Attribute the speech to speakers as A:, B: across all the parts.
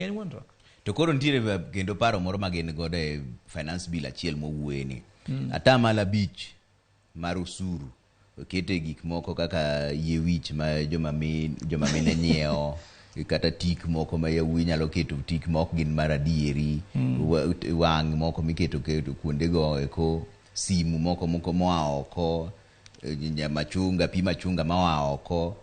A: en wuondruok.
B: To koro nitiere kendo paro moro magin godo e finance bill achiel mowueni. Atamalo 5 mar osuru okete gik moko kaka yie wich ma joma mine nyiewo, kata tik moko ma yawuowi nyalo keto tik moko gin mar adieri, wang' moko miketo kuonde go eko, simu moko moa oko, machunga, pi machunga moa oko.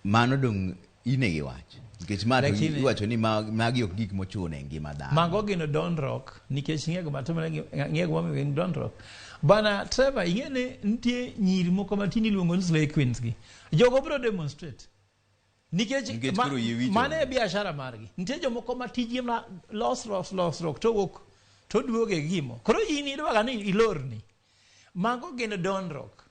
B: Mano dong' inegi wach. Nikech mato iwacho ni magi ok gik mochuno e ngima dhano.
A: Mago gino dondruok nikech ng'ego gin dondruok. Bana Trevor, ing'ene nitie nyiri moko matin iluongo ni slay queens gi. Jogo biro demonstrate. Nikech mane e biashara margi. Nitie jomoko ma tijgi na losruok to wuok to duoge gimo. Koro in idwaga ni ilorni. Mago gin dondruok.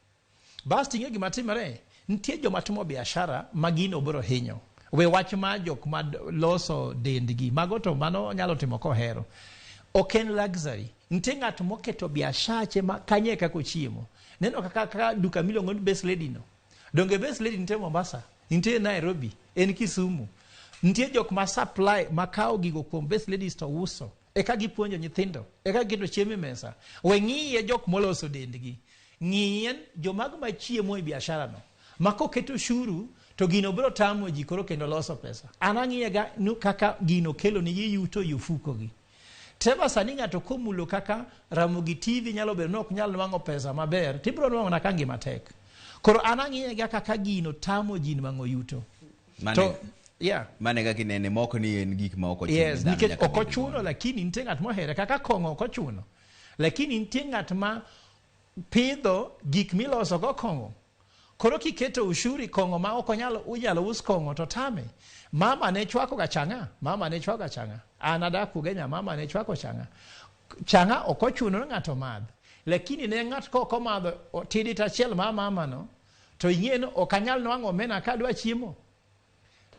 A: Bas ting'e gima timore. Nitie joma timo biashara ma gino biro hinyo. We wach ma jok ma loso dendgi. Mago to mano nyalo timo kohero. Ok en luxury. Nitie ng'at moketo biashache ma kanye kako chiemo. Neno kaka duka miluongo ni Best Lady no. Donge Best Lady nitie Mombasa, nitie Nairobi, en Kisumu. Nitie jok ma supply makao gigo kuom Best Ladies to uso. Eka gipuonjo nyithindo, eka giketo chiemo e mesa. We ng'iye jok moloso dendgi. Ng'ien jomago ma chiemo e biashara no. Mako keto shuru to gino biro tamo ji koro kendo loso pesa. Anang'iye ga kaka gino kelo ni yuto yufuko gi. Teba sani ng'ato komulo kaka Ramogi TV nyalo bedo nok nyalo nwang'o pesa maber, tibiro nwang'o na kangi matek. Koro anang'iye ga kaka gino tamo ji nwang'o yuto. To yeah.
B: Mane kaka inene moko ni en gik ma ok ochuno.
A: Yes, nikech ok ochuno lakini nitie ng'at mohere kaka kong'o ok ochuno. Lakini nitie ng'at ma pidho gik miloso go kong'o. Koro kiketo ushuri kong'o ma ok unyalo us kong'o to tame. Mama ne chwako ga chang'a. Anadak Ugenya mama ne chwako chang'a. Chang'a ok ochuno ng'ato madh. Lakini ne ng'at ko madho tidit achiel mama no to ing'en ok anyal nwang'o omena ka adwa chiemo.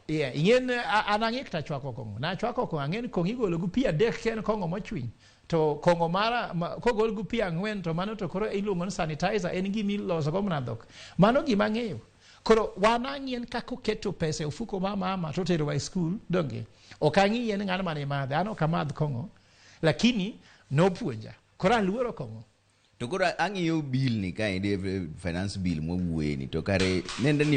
A: Yeah, ing'en anang'ik ta chwako kong'o. Na chwako kong'o ang'en kong'o igolo gu pi 3 ken kong'o mochwiny. To kong'o mara kogol gu pi 4 to mano to koro iluongo ni sanitizer en gima iloso go mana dhok. Mano gima ng'eyo. Koro wanang'ien kako keto pesa e ofuko mama to tero wa school donge. Ok ang'ien ng'ano mane madhe, an ok amadh kong'o. Lakini nopuonja. Koro aluoro kong'o.
B: To koro ang'iyo bill ni ka inde finance bill mowuoye ni to kare nende ni